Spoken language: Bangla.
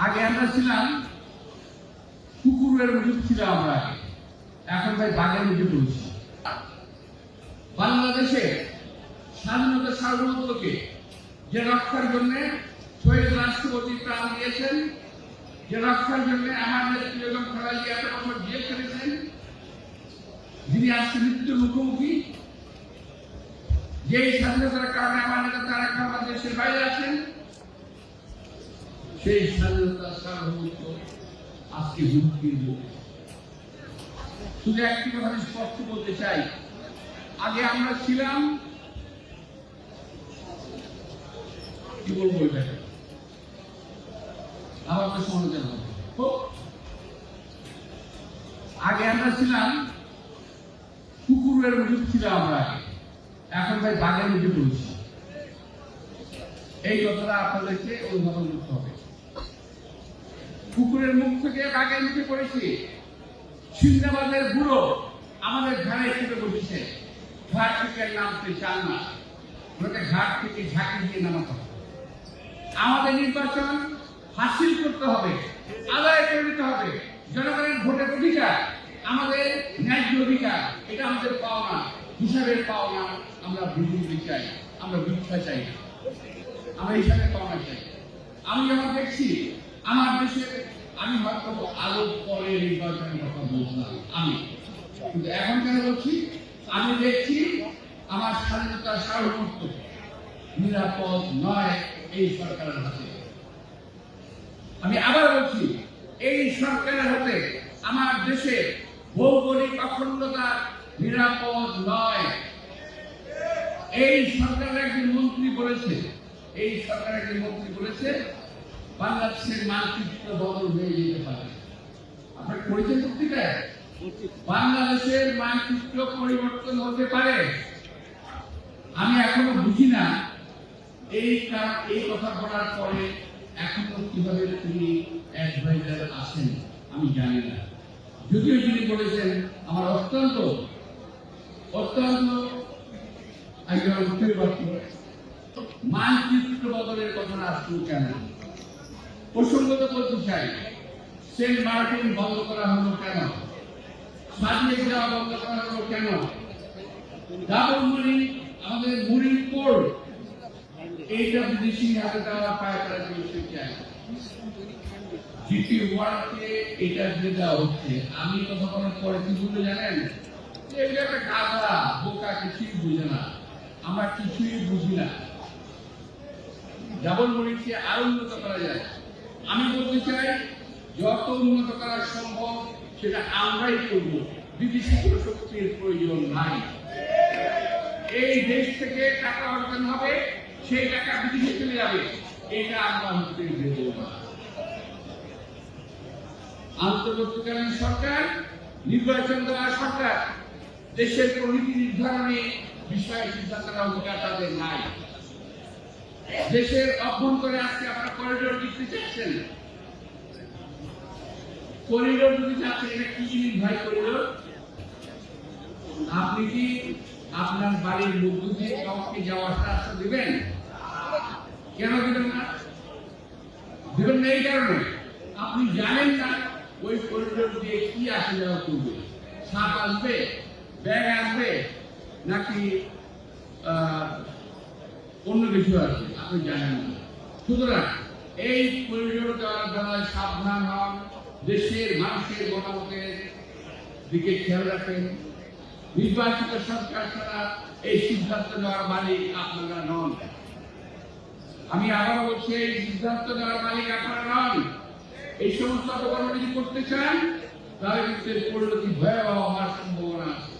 আগে আমরা ছিলাম কুকুরের মধ্যে ছিলাম আমরা, এখন ভাই বাঘের মধ্যে পড়েছি। বাংলাদেশে স্বাধীনতা সার্বভৌমত্বকে যে রক্ষার জন্য শহীদ রাষ্ট্রপতি প্রাণ দিয়েছেন, যে রক্ষার জন্য আমাদের বেগম খালেদা জিয়া এত বছর জেল খেটেছেন, যিনি আজকে মৃত্যুর মুখোমুখি, যে স্বাধীনতার কারণে আমার নেতা তারা আমার দেশের বাইরে আছেন, সেই স্বাধীনতার সার্বভৌমত্ব আজকে হুমকির মুখে। শুধু একটি কথা আমি স্পষ্ট বলতে চাই, আগে আমরা ছিলাম কি বলবো, এটাকে আবার তো সমালোচনা হবে। আগে আমরা ছিলাম কুকুরের মধ্যে ছিলাম আমরা, এখন ভাই বাঘের মধ্যে পড়েছি। এই কথাটা আপনাদেরকে অনুধাবন করতে হবে। কুকুরের মুখ থেকে বাঘের মুখে পড়েছি। সিন্দাবাদের বুড়ো আমাদের ঘাড়ে চেপে বসেছে, ঘাট থেকে নামতে চান না, ওনাকে ঘাট থেকে ঝাঁকি দিয়ে নামাতে হবে। আমাদের নির্বাচন হাসিল করতে হবে, আদায় করে নিতে হবে। জনগণের ভোটের অধিকার আমাদের ন্যায্য অধিকার, এটা আমাদের পাওনা, হিসাবের পাওনা। আমরা বিজেপি চাই, আমরা ভিক্ষা চাই না, আমরা হিসাবের পাওনা চাই। আমি যখন দেখছি আমার দেশের, আমি হয়তো আরো পরে নির্বাচনের কথা বলছিলাম, আমি কিন্তু এখন কেন বলছি, আমি দেখছি আমার স্বাধীনতার সার্বভৌমত্ব নিরাপদ নয় এই সরকারের হাতে। আমি আবার বলছি, এই সরকারের হাতে আমার দেশের ভৌগোলিক অখণ্ডতা নিরাপদ নয়। এই সরকারের একজন মন্ত্রী বলেছে, বাংলাদেশের মানচিত্র বদল হয়ে যেতে পারে। আপনার পরিচয় পত্রিকায় বাংলাদেশের মানচিত্র পরিবর্তন হতে পারে। আমি এখনো বুঝি না এই কথা বলার পরে এখনো কিভাবে তিনি অ্যাডভাইজার আসেন, আমি জানি না। যদিও যিনি বলেছেন আমার অত্যন্ত মানচিত্র বদলের কথা আসলো কেন? প্রসঙ্গত বলতে চাই, সেন্ট মার্টিন বন্ধ করা হলো কেন? সাজিয়ে দেওয়া বন্ধ করা হলো কেন? ডাবল মুড়ি, আমাদের মুড়ির কোড, এইটা বিদেশি হাতে দেওয়া পায় তারা জিনিস চাই। জিপি ওয়ার্ডকে এটা দিয়ে দেওয়া হচ্ছে। আমি কথা বলার পরে কি বলতে জানেন, এগুলো একটা গাধা বোকা, কিছুই বুঝে না, আমরা কিছুই বুঝি না। ডাবল মুড়িকে আরো উন্নত করা যায়। আমি বলতে চাই, যত উন্নত করা সম্ভব সেটা আমরাই করব, বিদেশি কোনো শক্তির প্রয়োজন নাই। এই দেশ থেকে টাকা অর্জন হবে, সেই টাকা বিদেশে চলে যাবে, এটা আমরা হতে দেব না। আন্তর্বর্তীকালীন সরকার, নির্বাচন দেওয়া সরকার, দেশের নীতি নির্ধারণে বিষয়ে সিদ্ধান্ত নেওয়ার অধিকার তাদের নাই। দেশের অভ্যন্তরে আজকে আপনারা করিডোর দিতে চাচ্ছেন, করিডোর যদি চাচ্ছেন, এটা কি জিনিস ভাই করিডোর? আপনি কি আপনার বাড়ির মধ্য দিয়ে কাউকে যাওয়ার রাস্তা দিবেন? কেন দিবেন না? দিবেন না এই কারণে আপনি জানেন না ওই করিডোর দিয়ে কি আসা যাওয়া করবে। সাপ আসবে, ব্যাগ আসবে, নাকি অন্য কিছু আসবে, আপনি জানেন না। সুতরাং এই করিডোর দেওয়ার বেলায় সাবধান হন, দেশের মানুষের মতামতের দিকে খেয়াল রাখেন। নির্বাচিত সরকার ছাড়া এই সিদ্ধান্ত নেওয়ার মালিক আপনারা নন। আমি আবার বলছি, এই সিদ্ধান্ত নেওয়ার মালিক আপনারা নন। এই সমস্ত অপকর্ম যদি করতে চান, তাহলে কিন্তু পরিণতি ভয়াবহ হওয়ার সম্ভাবনা আছে।